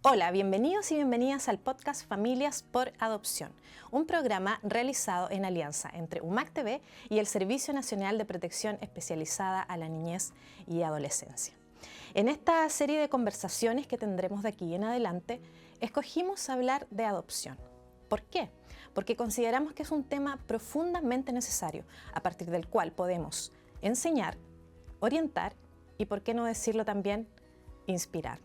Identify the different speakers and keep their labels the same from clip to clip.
Speaker 1: Hola, bienvenidos y bienvenidas al podcast Familias por Adopción, un programa realizado en alianza entre UMAC TV y el Servicio Nacional de Protección Especializada a la Niñez y Adolescencia. En esta serie de conversaciones que tendremos de aquí en adelante, escogimos hablar de adopción. ¿Por qué? Porque consideramos que es un tema profundamente necesario, a partir del cual podemos enseñar, orientar y, por qué no decirlo también, inspirar.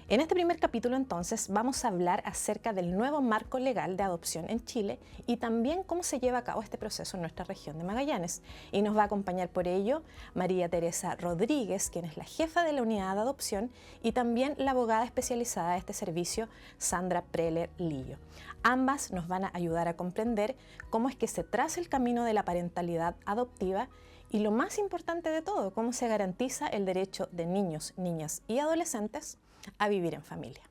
Speaker 1: En este primer capítulo, entonces, vamos a hablar acerca del nuevo marco legal de adopción en Chile y también cómo se lleva a cabo este proceso en nuestra región de Magallanes. Y nos va a acompañar por ello María Teresa Rodríguez, quien es la jefa de la unidad de adopción, y también la abogada especializada de este servicio, Sandra Preller Lillo. Ambas nos van a ayudar a comprender cómo es que se traza el camino de la parentalidad adoptiva y, lo más importante de todo, cómo se garantiza el derecho de niños, niñas y adolescentes a vivir en familia.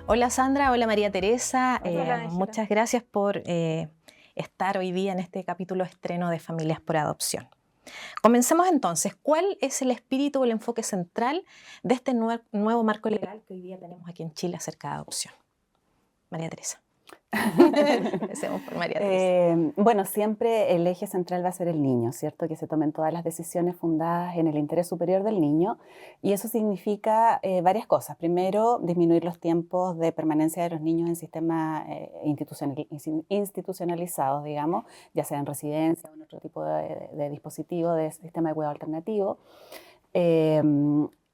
Speaker 1: Hola Sandra, hola María Teresa,
Speaker 2: Hola,
Speaker 1: muchas gracias por estar hoy día en este capítulo estreno de Familias por Adopción. Comencemos entonces. ¿Cuál es el espíritu o el enfoque central de este nuevo marco legal que hoy día tenemos aquí en Chile acerca de adopción? María Teresa. Empecemos por María Teresa.
Speaker 2: Bueno, siempre el eje central va a ser el niño, ¿cierto? Que se tomen todas las decisiones fundadas en el interés superior del niño, y eso significa varias cosas. Primero, disminuir los tiempos de permanencia de los niños en sistemas institucionalizados, digamos, ya sea en residencia o en otro tipo de dispositivo de sistema de cuidado alternativo.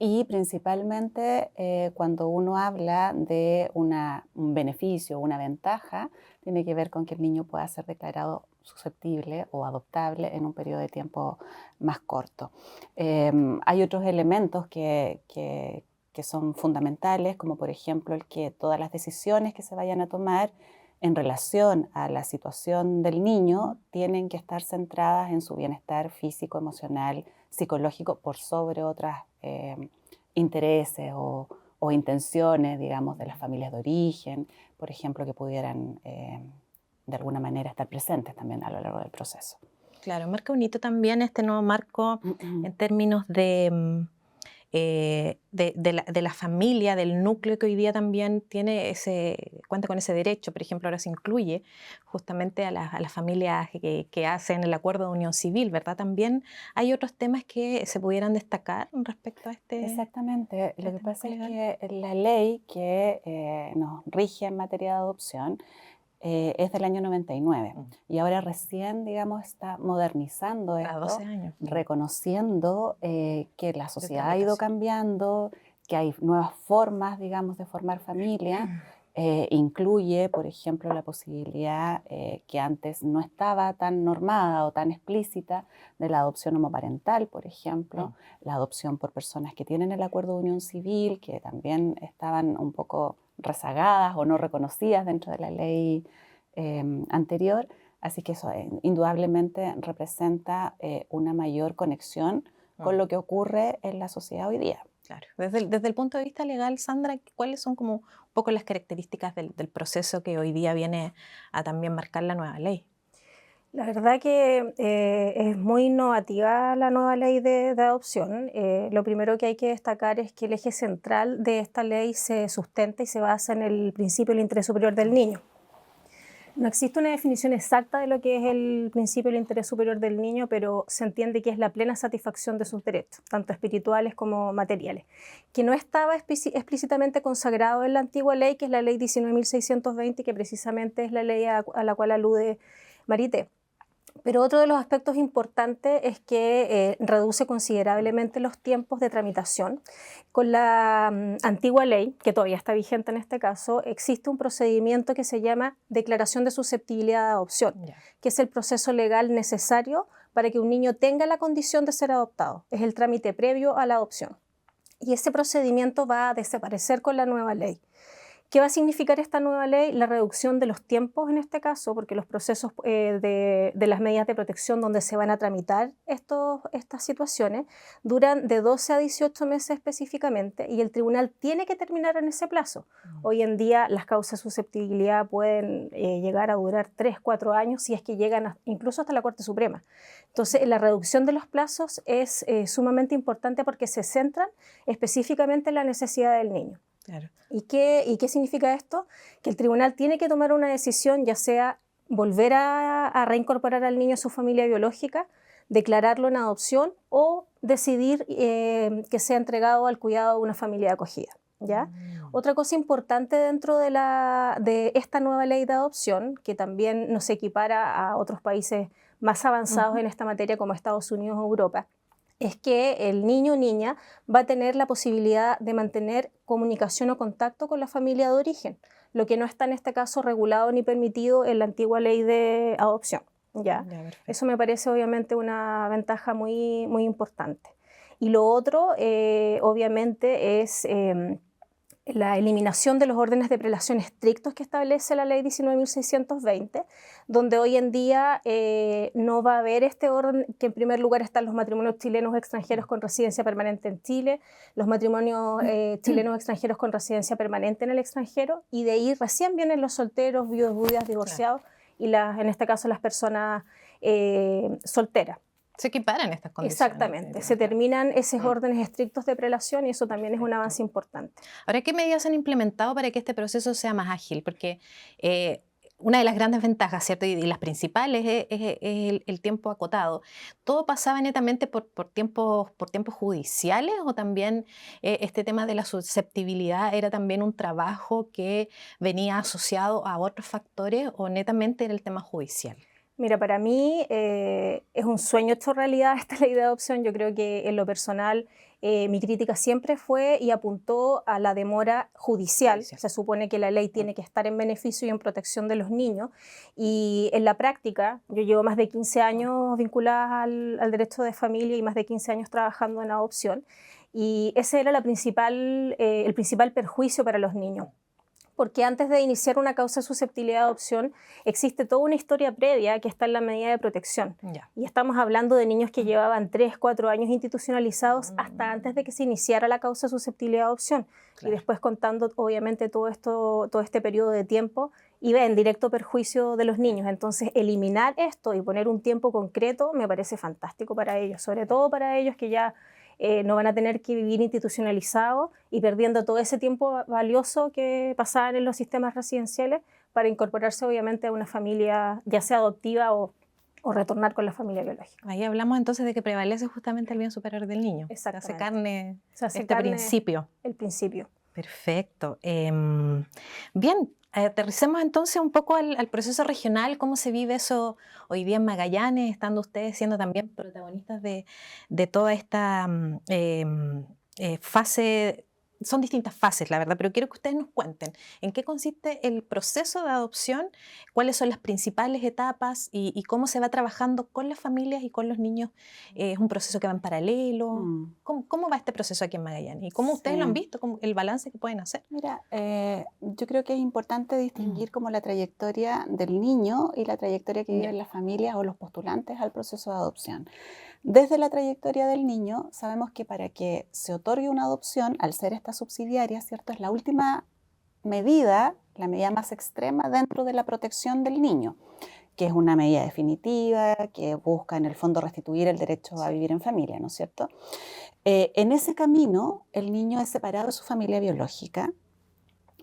Speaker 2: Y principalmente cuando uno habla de un beneficio, una ventaja, tiene que ver con que el niño pueda ser declarado susceptible o adoptable en un periodo de tiempo más corto. Hay otros elementos que son fundamentales, como por ejemplo el que todas las decisiones que se vayan a tomar en relación a la situación del niño tienen que estar centradas en su bienestar físico, emocional, psicológico, por sobre otros intereses o intenciones, digamos, de las familias de origen, por ejemplo, que pudieran de alguna manera estar presentes también a lo largo del proceso.
Speaker 1: Claro, marca un hito también este nuevo marco en términos de la familia, del núcleo que hoy día también cuenta con ese derecho. Por ejemplo, ahora se incluye justamente a las familias que hacen el acuerdo de unión civil, ¿verdad? También hay otros temas que se pudieran destacar respecto a este.
Speaker 2: Exactamente. Lo que
Speaker 1: marco
Speaker 2: pasa es
Speaker 1: legal.
Speaker 2: que la ley que nos rige en materia de adopción es del año 99 y ahora recién, digamos, está modernizando
Speaker 1: Cada 12
Speaker 2: esto,
Speaker 1: años.
Speaker 2: reconociendo que la sociedad ha ido cambiando, que hay nuevas formas, digamos, de formar familia. Incluye, por ejemplo, la posibilidad que antes no estaba tan normada o tan explícita de la adopción homoparental, por ejemplo, la adopción por personas que tienen el acuerdo de unión civil, que también estaban un poco rezagadas o no reconocidas dentro de la ley anterior. Así que eso indudablemente representa una mayor conexión con lo que ocurre en la sociedad hoy día.
Speaker 1: Claro. Desde el punto de vista legal, Sandra, ¿cuáles son como un poco las características del proceso que hoy día viene a también marcar la nueva ley?
Speaker 3: La verdad que es muy innovativa la nueva ley de adopción. Lo primero que hay que destacar es que el eje central de esta ley se sustenta y se basa en el principio del interés superior del niño. No existe una definición exacta de lo que es el principio del interés superior del niño, pero se entiende que es la plena satisfacción de sus derechos, tanto espirituales como materiales, que no estaba explícitamente consagrado en la antigua ley, que es la ley 19.620, que precisamente es la ley a la cual alude Marité. Pero otro de los aspectos importantes es que reduce considerablemente los tiempos de tramitación. Con la antigua ley, que todavía está vigente en este caso, existe un procedimiento que se llama declaración de susceptibilidad de adopción, que es el proceso legal necesario para que un niño tenga la condición de ser adoptado. Es el trámite previo a la adopción. Y ese procedimiento va a desaparecer con la nueva ley. ¿Qué va a significar esta nueva ley? La reducción de los tiempos en este caso, porque los procesos de las medidas de protección donde se van a tramitar estas situaciones duran de 12 a 18 meses específicamente y el tribunal tiene que terminar en ese plazo. Hoy en día las causas de susceptibilidad pueden llegar a durar 3, 4 años si es que llegan incluso hasta la Corte Suprema. Entonces, la reducción de los plazos es sumamente importante porque se centran específicamente en la necesidad del niño.
Speaker 1: Claro.
Speaker 3: ¿Y qué significa esto? Que el tribunal tiene que tomar una decisión, ya sea volver a reincorporar al niño a su familia biológica, declararlo en adopción o decidir que sea entregado al cuidado de una familia de acogida. ¿Ya? Otra cosa importante dentro de esta nueva ley de adopción, que también nos equipara a otros países más avanzados en esta materia como Estados Unidos o Europa, es que el niño o niña va a tener la posibilidad de mantener comunicación o contacto con la familia de origen, lo que no está en este caso regulado ni permitido en la antigua ley de adopción. ¿Ya? Eso me parece obviamente una ventaja muy, muy importante. Y lo otro, obviamente, es la eliminación de los órdenes de prelación estrictos que establece la ley 19.620, donde hoy en día no va a haber este orden, que en primer lugar están los matrimonios chilenos extranjeros con residencia permanente en Chile, los matrimonios chilenos extranjeros con residencia permanente en el extranjero, y de ahí recién vienen los solteros, viudas, divorciados, y en este caso las personas solteras.
Speaker 1: Se equiparan estas condiciones.
Speaker 3: Exactamente, se terminan esos órdenes estrictos de prelación y eso también es un avance importante.
Speaker 1: Ahora, ¿qué medidas han implementado para que este proceso sea más ágil? Porque una de las grandes ventajas, ¿cierto? Y las principales es el tiempo acotado. ¿Todo pasaba netamente por tiempos judiciales o también este tema de la susceptibilidad era también un trabajo que venía asociado a otros factores o netamente era el tema judicial?
Speaker 3: Mira, para mí es un sueño hecho realidad esta ley de adopción. Yo creo que en lo personal mi crítica siempre fue y apuntó a la demora judicial. Se supone que la ley tiene que estar en beneficio y en protección de los niños. Y en la práctica, yo llevo más de 15 años vinculada al derecho de familia y más de 15 años trabajando en adopción. Y ese era el principal perjuicio para los niños. Porque antes de iniciar una causa de susceptibilidad de adopción existe toda una historia previa que está en la medida de protección. Y estamos hablando de niños que llevaban 3, 4 años institucionalizados hasta antes de que se iniciara la causa de susceptibilidad de adopción. Claro. Y después contando obviamente todo este periodo de tiempo iba en directo perjuicio de los niños. Entonces eliminar esto y poner un tiempo concreto me parece fantástico para ellos, sobre todo para ellos que ya no van a tener que vivir institucionalizados y perdiendo todo ese tiempo valioso que pasaban en los sistemas residenciales para incorporarse obviamente a una familia, ya sea adoptiva o retornar con la familia biológica.
Speaker 1: Ahí hablamos entonces de que prevalece justamente el bien superior del niño.
Speaker 3: Exactamente.
Speaker 1: Se hace carne principio.
Speaker 3: El principio.
Speaker 1: Perfecto. Bien, aterricemos entonces un poco al proceso regional, cómo se vive eso hoy día en Magallanes, estando ustedes siendo también protagonistas de toda esta fase. Son distintas fases, la verdad, pero quiero que ustedes nos cuenten en qué consiste el proceso de adopción, cuáles son las principales etapas y cómo se va trabajando con las familias y con los niños. ¿Es un proceso que va en paralelo? ¿Cómo va este proceso aquí en Magallanes? ¿Y cómo ustedes lo han visto? ¿El balance que pueden hacer?
Speaker 2: Mira, yo creo que es importante distinguir como la trayectoria del niño y la trayectoria que viven las familias o los postulantes al proceso de adopción. Desde la trayectoria del niño, sabemos que para que se otorgue una adopción, al ser esta subsidiaria, ¿cierto? Es la última medida, la medida más extrema dentro de la protección del niño, que es una medida definitiva, que busca en el fondo restituir el derecho a vivir en familia, ¿no es cierto? En ese camino, el niño es separado de su familia biológica,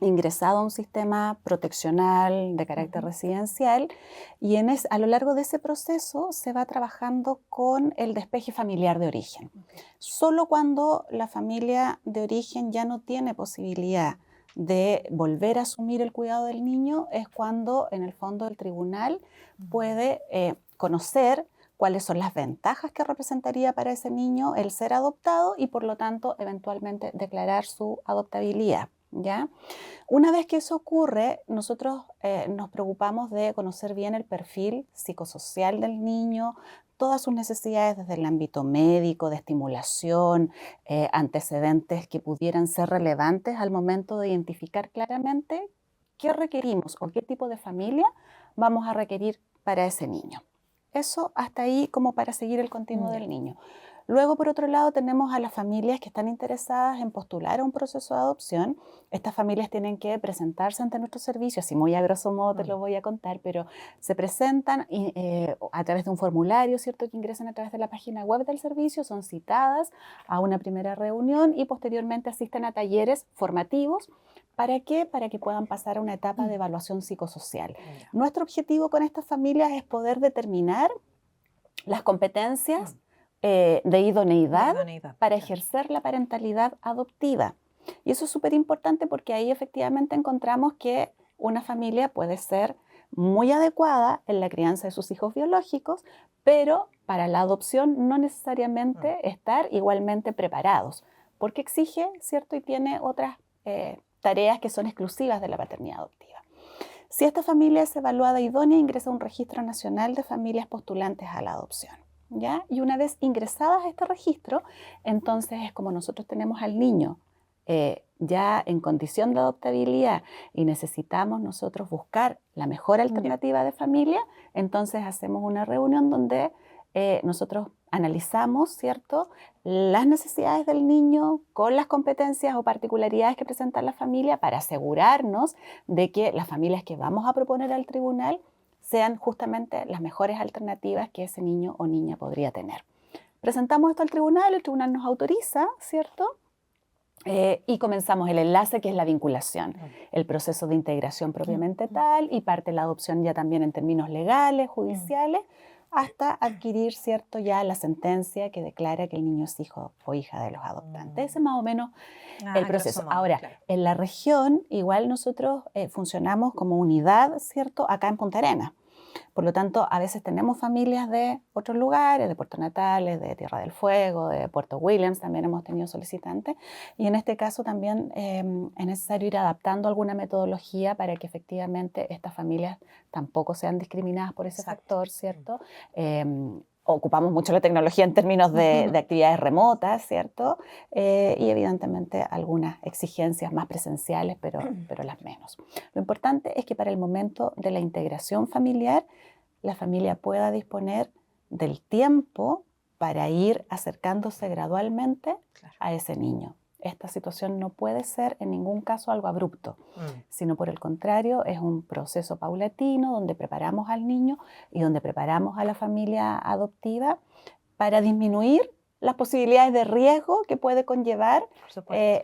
Speaker 2: ingresado a un sistema proteccional de carácter residencial y a lo largo de ese proceso se va trabajando con el despeje familiar de origen. Solo cuando la familia de origen ya no tiene posibilidad de volver a asumir el cuidado del niño es cuando en el fondo el tribunal puede conocer cuáles son las ventajas que representaría para ese niño el ser adoptado y por lo tanto eventualmente declarar su adoptabilidad, ¿ya? Una vez que eso ocurre, nosotros nos preocupamos de conocer bien el perfil psicosocial del niño, todas sus necesidades desde el ámbito médico, de estimulación, antecedentes que pudieran ser relevantes al momento de identificar claramente qué requerimos o qué tipo de familia vamos a requerir para ese niño. Eso hasta ahí como para seguir el continuo del niño. Luego, por otro lado, tenemos a las familias que están interesadas en postular a un proceso de adopción. Estas familias tienen que presentarse ante nuestros servicios, así muy a grosso modo te lo voy a contar, pero se presentan a través de un formulario, ¿cierto?, que ingresan a través de la página web del servicio, son citadas a una primera reunión y posteriormente asisten a talleres formativos. ¿Para qué? Para que puedan pasar a una etapa de evaluación psicosocial. Nuestro objetivo con estas familias es poder determinar las competencias de idoneidad para ejercer la parentalidad adoptiva. Y eso es súper importante porque ahí efectivamente encontramos que una familia puede ser muy adecuada en la crianza de sus hijos biológicos, pero para la adopción no necesariamente estar igualmente preparados, porque exige, ¿cierto?, y tiene otras tareas que son exclusivas de la paternidad adoptiva. Si esta familia es evaluada idónea, ingresa a un registro nacional de familias postulantes a la adopción, ¿ya? Y una vez ingresadas a este registro, entonces es como nosotros tenemos al niño ya en condición de adoptabilidad y necesitamos nosotros buscar la mejor alternativa de familia, entonces hacemos una reunión donde nosotros analizamos, ¿cierto?, las necesidades del niño con las competencias o particularidades que presenta la familia para asegurarnos de que las familias que vamos a proponer al tribunal sean justamente las mejores alternativas que ese niño o niña podría tener. Presentamos esto al tribunal, el tribunal nos autoriza, ¿cierto?, y comenzamos el enlace, que es la vinculación, el proceso de integración propiamente tal, y parte la adopción ya también en términos legales, judiciales, hasta adquirir, ¿cierto?, ya la sentencia que declara que el niño es hijo o hija de los adoptantes. Ese es más o menos el proceso. Ahora, en la región, igual nosotros funcionamos como unidad, ¿cierto?, acá en Punta Arenas. Por lo tanto, a veces tenemos familias de otros lugares, de Puerto Natales, de Tierra del Fuego, de Puerto Williams, también hemos tenido solicitantes. Y en este caso también es necesario ir adaptando alguna metodología para que efectivamente estas familias tampoco sean discriminadas por ese factor, ¿cierto? Ocupamos mucho la tecnología en términos de actividades remotas, ¿cierto? Y evidentemente algunas exigencias más presenciales, pero las menos. Lo importante es que para el momento de la integración familiar, la familia pueda disponer del tiempo para ir acercándose gradualmente a ese niño. Esta situación no puede ser en ningún caso algo abrupto, sino por el contrario es un proceso paulatino donde preparamos al niño y donde preparamos a la familia adoptiva para disminuir las posibilidades de riesgo que puede conllevar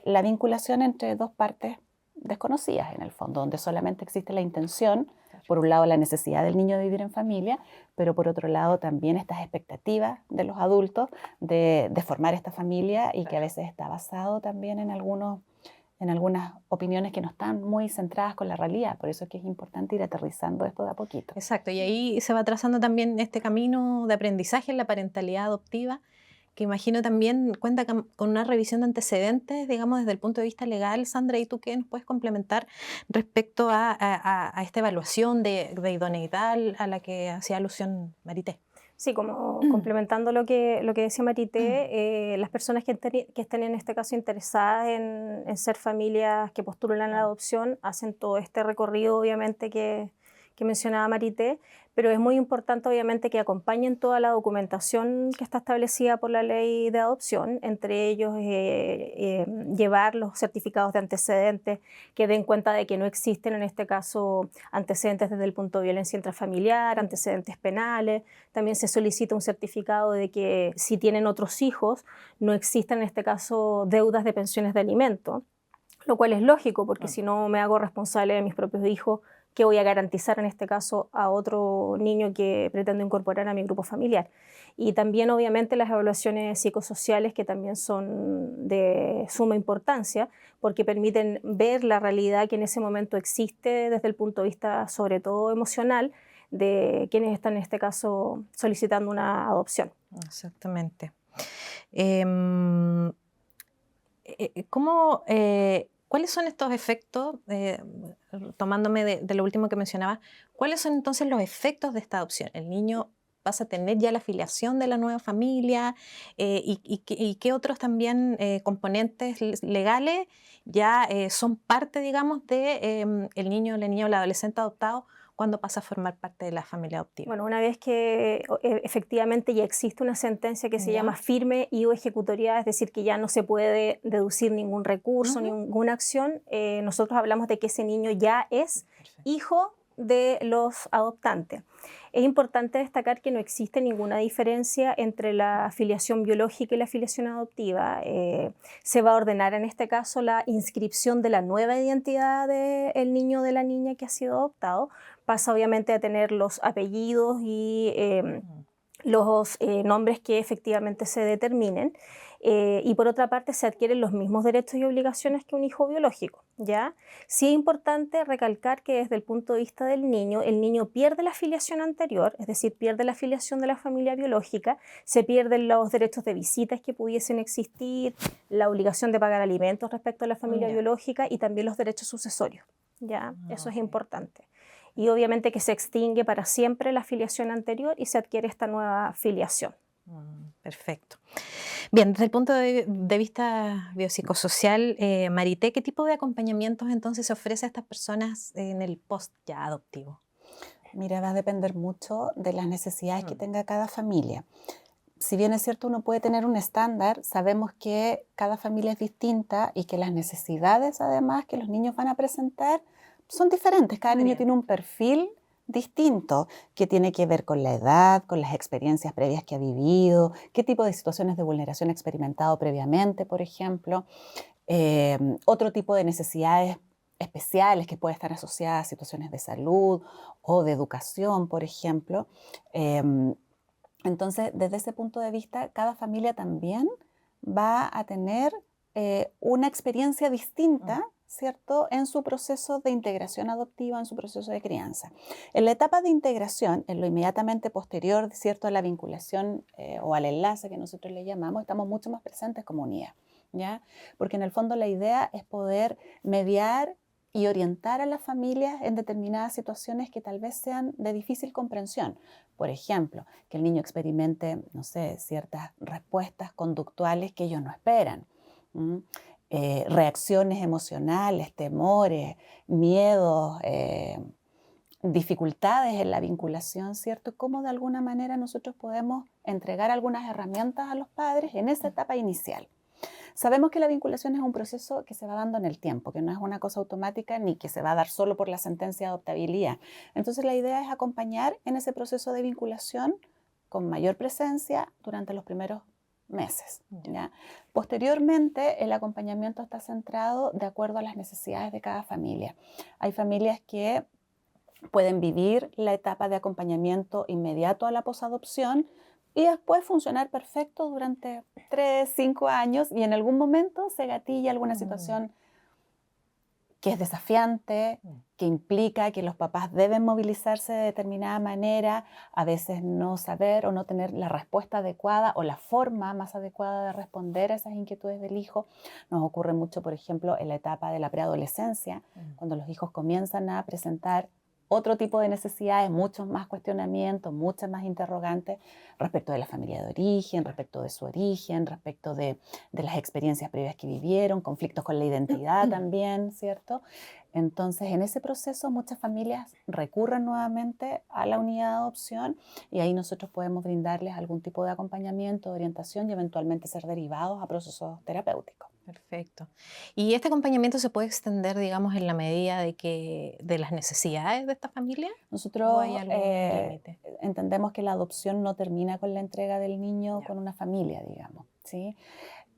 Speaker 2: la vinculación entre dos partes desconocidas en el fondo, donde solamente existe la intención, por un lado la necesidad del niño de vivir en familia, pero por otro lado también estas expectativas de los adultos de formar esta familia y que a veces está basado también en algunas opiniones que no están muy centradas con la realidad. Por eso es que es importante ir aterrizando esto de a poquito.
Speaker 1: Exacto, y ahí se va trazando también este camino de aprendizaje en la parentalidad adoptiva, que imagino también cuenta con una revisión de antecedentes, digamos, desde el punto de vista legal. Sandra, ¿y tú qué nos puedes complementar respecto a esta evaluación de idoneidad a la que hacía alusión Marité?
Speaker 3: Sí, como complementando lo que decía Marité, las personas que estén en este caso interesadas en ser familias que postulan a la adopción hacen todo este recorrido, obviamente, que mencionaba Marité, pero es muy importante, obviamente, que acompañen toda la documentación que está establecida por la ley de adopción, entre ellos llevar los certificados de antecedentes que den cuenta de que no existen, en este caso, antecedentes desde el punto de violencia intrafamiliar, antecedentes penales. También se solicita un certificado de que si tienen otros hijos, no existen, en este caso, deudas de pensiones de alimento, lo cual es lógico, porque si no me hago responsable de mis propios hijos, ¿qué voy a garantizar en este caso a otro niño que pretendo incorporar a mi grupo familiar? Y también obviamente las evaluaciones psicosociales, que también son de suma importancia porque permiten ver la realidad que en ese momento existe desde el punto de vista sobre todo emocional quienes están en este caso solicitando una adopción.
Speaker 1: Exactamente. ¿Cuáles son estos efectos, tomándome de lo último que mencionaba, cuáles son entonces los efectos de esta adopción? ¿El niño pasa a tener ya la filiación de la nueva familia? ¿Y qué otros también componentes legales ya son parte, digamos, de el niño, la niña o el adolescente adoptado cuando pasa a formar parte de la familia adoptiva?
Speaker 3: Bueno, una vez que efectivamente ya existe una sentencia que se
Speaker 1: ¿Ya?
Speaker 3: llama firme y o ejecutoria, es decir, que ya no se puede deducir ningún recurso, ninguna acción, nosotros hablamos de que ese niño ya es
Speaker 1: Perfecto.
Speaker 3: hijo de los adoptantes. Es importante destacar que no existe ninguna diferencia entre la filiación biológica y la filiación adoptiva. Se va a ordenar en este caso la inscripción de la nueva identidad del niño o de la niña que ha sido adoptado. Pasa obviamente a tener los apellidos y los nombres que efectivamente se determinen. Y por otra parte se adquieren los mismos derechos y obligaciones que un hijo biológico, ¿ya? Sí es importante recalcar que desde el punto de vista del niño, el niño pierde la filiación anterior, es decir, pierde la filiación de la familia biológica, se pierden los derechos de visitas que pudiesen existir, la obligación de pagar alimentos respecto a la familia biológica y también los derechos sucesorios, ¿ya? Eso es importante. Y obviamente que se extingue para siempre la filiación anterior y se adquiere esta nueva filiación.
Speaker 1: Perfecto. Bien, desde el punto de vista biopsicosocial, Marité, ¿qué tipo de acompañamientos entonces se ofrece a estas personas en el post ya adoptivo?
Speaker 2: Mira, va a depender mucho de las necesidades que tenga cada familia. Si bien es cierto, uno puede tener un estándar, sabemos que cada familia es distinta y que las necesidades, además, que los niños van a presentar son diferentes. Cada niño tiene un perfil distinto que tiene que ver con la edad, con las experiencias previas que ha vivido, qué tipo de situaciones de vulneración ha experimentado previamente, por ejemplo, otro tipo de necesidades especiales que puede estar asociadas a situaciones de salud o de educación, por ejemplo. Entonces, desde ese punto de vista, cada familia también va a tener una experiencia distinta, ¿cierto?, en su proceso de integración adoptiva, en su proceso de crianza. En la etapa de integración, en lo inmediatamente posterior, ¿cierto?, a la vinculación o al enlace que nosotros le llamamos, estamos mucho más presentes como unidad, ¿ya? Porque en el fondo la idea es poder mediar y orientar a las familias en determinadas situaciones que tal vez sean de difícil comprensión. Por ejemplo, que el niño experimente, no sé, ciertas respuestas conductuales que ellos no esperan. Reacciones emocionales, temores, miedos, dificultades en la vinculación, ¿cierto? Cómo de alguna manera nosotros podemos entregar algunas herramientas a los padres en esa etapa inicial. Sabemos que la vinculación es un proceso que se va dando en el tiempo, que no es una cosa automática ni que se va a dar solo por la sentencia de adoptabilidad. Entonces la idea es acompañar en ese proceso de vinculación con mayor presencia durante los primeros meses, ¿ya? Posteriormente, el acompañamiento está centrado de acuerdo a las necesidades de cada familia. Hay familias que pueden vivir la etapa de acompañamiento inmediato a la posadopción y después funcionar perfecto durante 3, 5 años y en algún momento se gatilla alguna situación que es desafiante, que implica que los papás deben movilizarse de determinada manera, a veces no saber o no tener la respuesta adecuada o la forma más adecuada de responder a esas inquietudes del hijo. Nos ocurre mucho, por ejemplo, en la etapa de la preadolescencia, cuando los hijos comienzan a presentar otro tipo de necesidades, muchos más cuestionamientos, muchas más interrogantes respecto de la familia de origen, respecto de su origen, respecto de las experiencias previas que vivieron, conflictos con la identidad también, ¿cierto? Entonces, en ese proceso muchas familias recurren nuevamente a la unidad de adopción y ahí nosotros podemos brindarles algún tipo de acompañamiento, de orientación y eventualmente ser derivados a procesos terapéuticos.
Speaker 1: Perfecto. ¿Y este acompañamiento se puede extender, digamos, en la medida de las necesidades de esta familia?
Speaker 2: Nosotros
Speaker 1: ¿O hay algún límite?
Speaker 2: entendemos que la adopción no termina con la entrega del niño con una familia, digamos, ¿sí?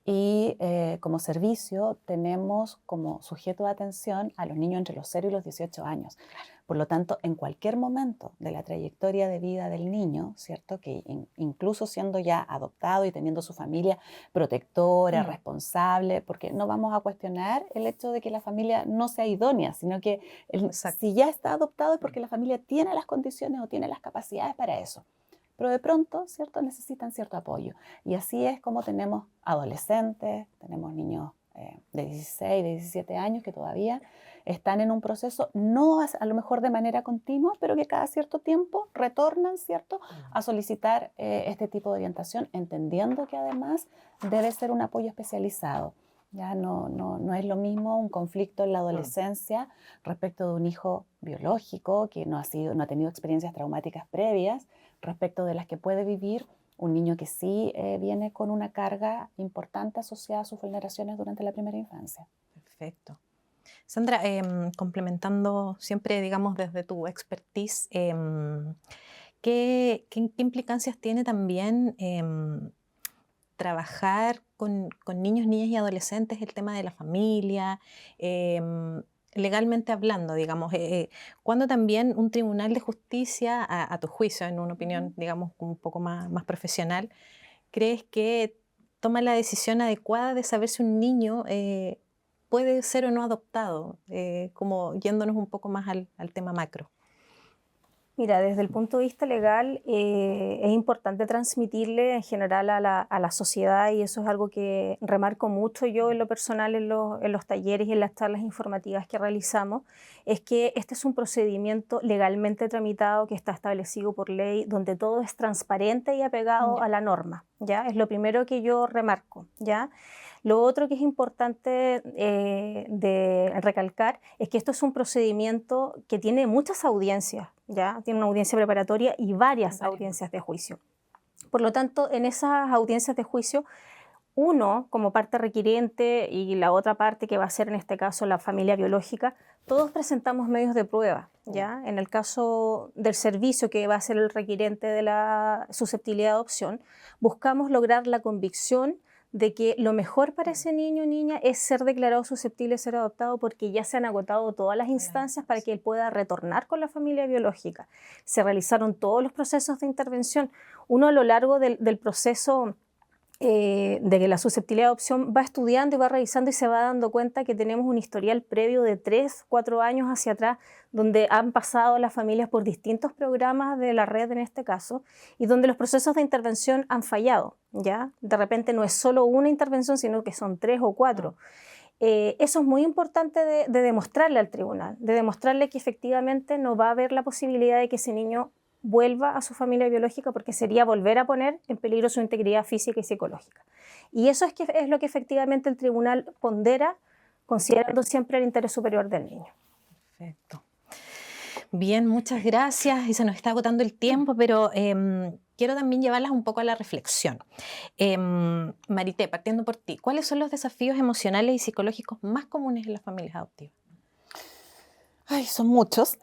Speaker 2: Y como servicio tenemos como sujeto de atención a los niños entre los 0 y los 18 años. Por lo tanto, en cualquier momento de la trayectoria de vida del niño, ¿cierto? Que incluso siendo ya adoptado y teniendo su familia protectora, responsable, porque no vamos a cuestionar el hecho de que la familia no sea idónea, sino que si ya está adoptado es porque la familia tiene las condiciones o tiene las capacidades para eso. Pero de pronto, ¿cierto? Necesitan cierto apoyo. Y así es como tenemos adolescentes, tenemos niños de 16, de 17 años que todavía están en un proceso, no a lo mejor de manera continua, pero que cada cierto tiempo retornan, ¿cierto?, a solicitar este tipo de orientación, entendiendo que además debe ser un apoyo especializado. Ya no es lo mismo un conflicto en la adolescencia respecto de un hijo biológico que no ha tenido experiencias traumáticas previas, respecto de las que puede vivir un niño que sí viene con una carga importante asociada a sus vulneraciones durante la primera infancia.
Speaker 1: Perfecto. Sandra, complementando siempre, digamos, desde tu expertise, ¿qué implicancias tiene también trabajar con niños, niñas y adolescentes el tema de la familia? Legalmente hablando, digamos, cuando también un tribunal de justicia, a tu juicio, en una opinión, digamos, un poco más profesional, crees que toma la decisión adecuada de saber si un niño puede ser o no adoptado, como yéndonos un poco más al tema macro?
Speaker 3: Mira, desde el punto de vista legal es importante transmitirle en general a la sociedad, y eso es algo que remarco mucho yo en lo personal en los talleres y en las charlas informativas que realizamos, es que este es un procedimiento legalmente tramitado que está establecido por ley, donde todo es transparente y apegado a la norma, ¿ya? Es lo primero que yo remarco, ¿ya? Lo otro que es importante de recalcar es que esto es un procedimiento que tiene muchas audiencias, ¿ya? Tiene una audiencia preparatoria y varias audiencias de juicio. Por lo tanto, en esas audiencias de juicio, uno como parte requiriente y la otra parte que va a ser en este caso la familia biológica, todos presentamos medios de prueba, ¿ya? En el caso del servicio que va a ser el requiriente de la susceptibilidad de adopción, buscamos lograr la convicción de que lo mejor para ese niño o niña es ser declarado susceptible de ser adoptado, porque ya se han agotado todas las instancias para que él pueda retornar con la familia biológica. Se realizaron todos los procesos de intervención. Uno a lo largo del proceso de que la susceptibilidad de adopción va estudiando y va revisando y se va dando cuenta que tenemos un historial previo de 3, 4 años hacia atrás, donde han pasado las familias por distintos programas de la red en este caso, y donde los procesos de intervención han fallado, ¿ya? De repente no es solo una intervención, sino que son 3 o 4. Eso es muy importante de demostrarle al tribunal, de demostrarle que efectivamente no va a haber la posibilidad de que ese niño vuelva a su familia biológica, porque sería volver a poner en peligro su integridad física y psicológica. Y eso es lo que efectivamente el tribunal pondera, considerando siempre el interés superior del niño.
Speaker 1: Perfecto. Bien, muchas gracias. Y se nos está agotando el tiempo, pero quiero también llevarlas un poco a la reflexión. Marité, partiendo por ti, ¿cuáles son los desafíos emocionales y psicológicos más comunes en las familias adoptivas?
Speaker 2: Ay, son muchos,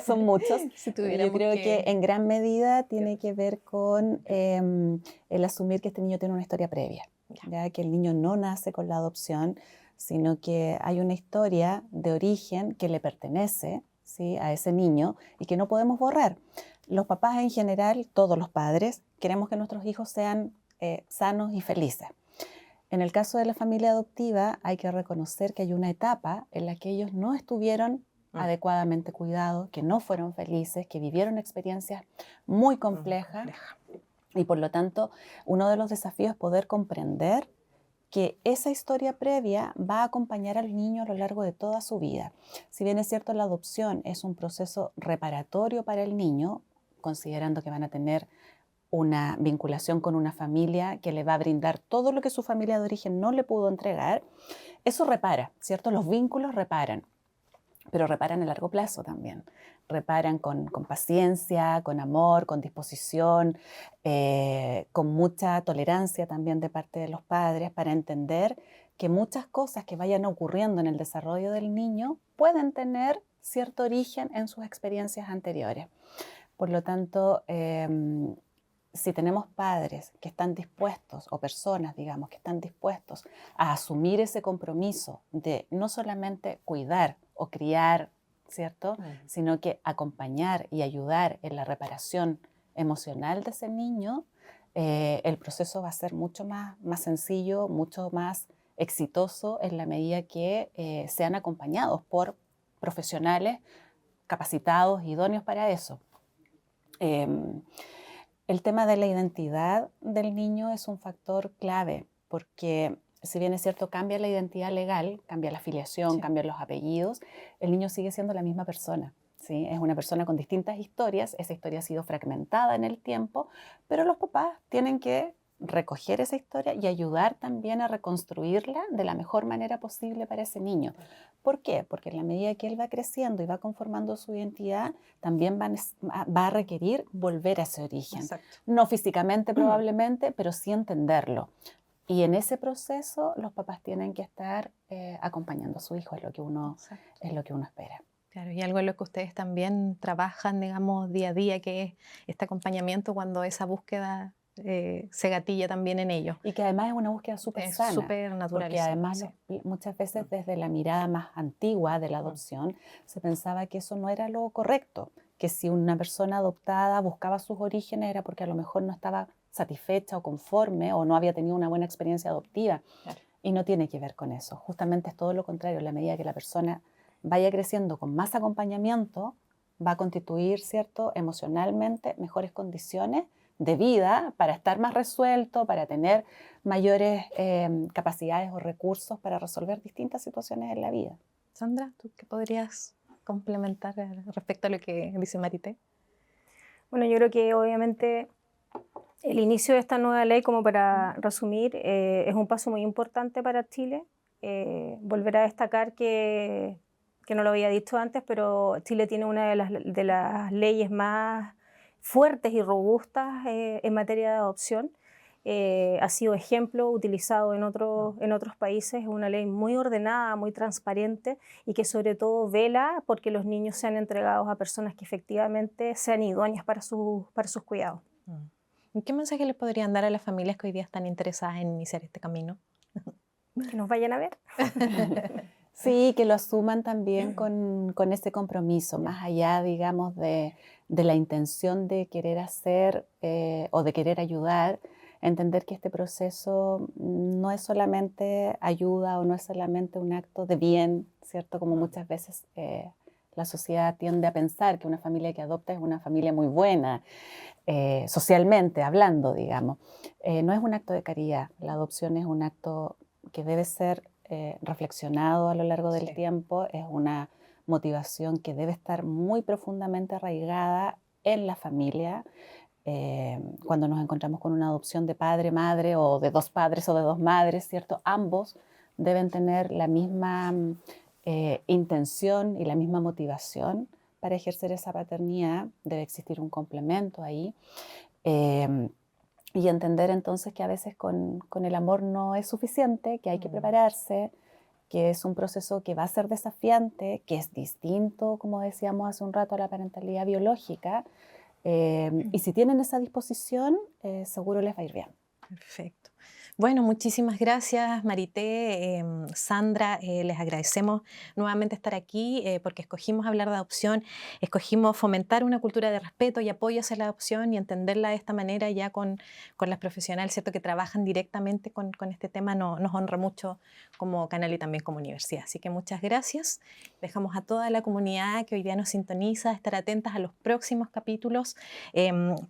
Speaker 2: son muchos.
Speaker 1: Si
Speaker 2: Yo creo que en gran medida tiene que ver con el asumir que este niño tiene una historia previa, ¿ya? Que el niño no nace con la adopción, sino que hay una historia de origen que le pertenece, ¿sí?, a ese niño y que no podemos borrar. Los papás en general, todos los padres, queremos que nuestros hijos sean sanos y felices. En el caso de la familia adoptiva hay que reconocer que hay una etapa en la que ellos no estuvieron adecuadamente cuidados, que no fueron felices, que vivieron experiencias muy complejas y por lo tanto uno de los desafíos es poder comprender que esa historia previa va a acompañar al niño a lo largo de toda su vida. Si bien es cierto, la adopción es un proceso reparatorio para el niño, considerando que van a tener una vinculación con una familia que le va a brindar todo lo que su familia de origen no le pudo entregar, eso repara, ¿cierto? Los vínculos reparan, pero reparan a largo plazo también. Reparan con paciencia, con amor, con disposición, con mucha tolerancia también de parte de los padres para entender que muchas cosas que vayan ocurriendo en el desarrollo del niño pueden tener cierto origen en sus experiencias anteriores. Por lo tanto, si tenemos padres que están dispuestos, o personas, digamos, que están dispuestos a asumir ese compromiso de no solamente cuidar o criar, ¿cierto? Sino que acompañar y ayudar en la reparación emocional de ese niño, el proceso va a ser mucho más sencillo, mucho más exitoso en la medida que sean acompañados por profesionales capacitados, idóneos para eso. El tema de la identidad del niño es un factor clave, porque si bien es cierto, cambia la identidad legal, cambia la filiación, sí, cambian los apellidos, el niño sigue siendo la misma persona, ¿sí? Es una persona con distintas historias, esa historia ha sido fragmentada en el tiempo, pero los papás tienen que recoger esa historia y ayudar también a reconstruirla de la mejor manera posible para ese niño. ¿Por qué? Porque en la medida que él va creciendo y va conformando su identidad, también va a requerir volver a ese origen. Exacto. No físicamente probablemente, pero sí entenderlo. Y en ese proceso los papás tienen que estar acompañando a su hijo, es lo que uno espera.
Speaker 1: Claro, y algo en lo que ustedes también trabajan, digamos, día a día, que es este acompañamiento cuando esa búsqueda se gatilla también en ellos.
Speaker 2: Y que además es una búsqueda súper sana.
Speaker 1: Súper natural.
Speaker 2: Porque además muchas veces desde la mirada más antigua de la adopción se pensaba que eso no era lo correcto, que si una persona adoptada buscaba sus orígenes era porque a lo mejor no estaba satisfecha o conforme o no había tenido una buena experiencia adoptiva. Claro. Y no tiene que ver con eso. Justamente es todo lo contrario. En la medida que la persona vaya creciendo con más acompañamiento, va a constituir, ¿cierto?, emocionalmente mejores condiciones de vida para estar más resuelto, para tener mayores capacidades o recursos para resolver distintas situaciones en la vida.
Speaker 1: Sandra, ¿tú qué podrías complementar respecto a lo que dice Marité?
Speaker 3: Bueno, yo creo que obviamente el inicio de esta nueva ley, como para resumir, es un paso muy importante para Chile. Volver a destacar que no lo había dicho antes, pero Chile tiene una de las leyes más fuertes y robustas en materia de adopción. Ha sido ejemplo utilizado en otros países. Es una ley muy ordenada, muy transparente y que sobre todo vela porque los niños sean entregados a personas que efectivamente sean idóneas para sus cuidados.
Speaker 1: ¿Qué mensaje les podrían dar a las familias que hoy día están interesadas en iniciar este camino?
Speaker 3: Que nos vayan a ver.
Speaker 2: Sí, que lo asuman también con ese compromiso, más allá, digamos, de la intención de querer hacer o de querer ayudar, entender que este proceso no es solamente ayuda o no es solamente un acto de bien, ¿cierto? Como muchas veces la sociedad tiende a pensar que una familia que adopta es una familia muy buena, socialmente hablando, digamos. No es un acto de caridad, la adopción es un acto que debe ser reflexionado a lo largo del tiempo, es una motivación que debe estar muy profundamente arraigada en la familia. Cuando nos encontramos con una adopción de padre, madre o de dos padres o de dos madres, ¿cierto? Ambos deben tener la misma intención y la misma motivación para ejercer esa paternidad. Debe existir un complemento ahí. Y entender entonces que a veces con el amor no es suficiente, que hay que prepararse, que es un proceso que va a ser desafiante, que es distinto, como decíamos hace un rato, a la parentalidad biológica. Y si tienen esa disposición, seguro les va a ir bien.
Speaker 1: Perfecto. Bueno, muchísimas gracias Marité, Sandra, les agradecemos nuevamente estar aquí porque escogimos hablar de adopción, escogimos fomentar una cultura de respeto y apoyo hacia la adopción y entenderla de esta manera ya con las profesionales, ¿cierto?, que trabajan directamente con este tema, nos honra mucho como canal y también como universidad. Así que muchas gracias. Dejamos a toda la comunidad que hoy día nos sintoniza estar atentas a los próximos capítulos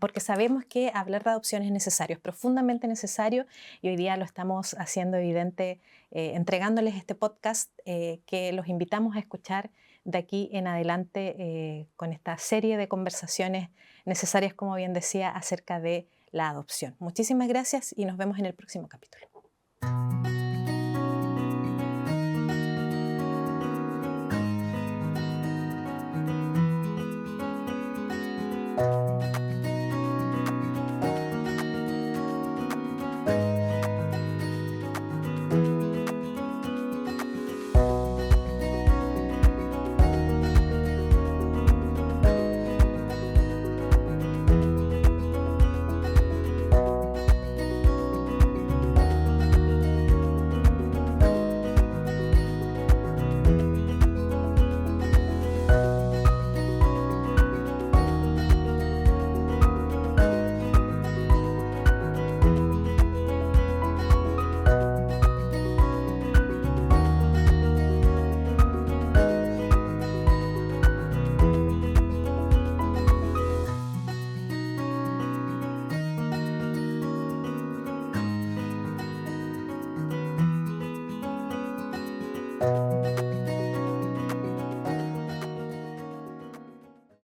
Speaker 1: porque sabemos que hablar de adopción es necesario, es profundamente necesario y hoy día lo estamos haciendo evidente entregándoles este podcast que los invitamos a escuchar de aquí en adelante con esta serie de conversaciones necesarias, como bien decía, acerca de la adopción. Muchísimas gracias y nos vemos en el próximo capítulo.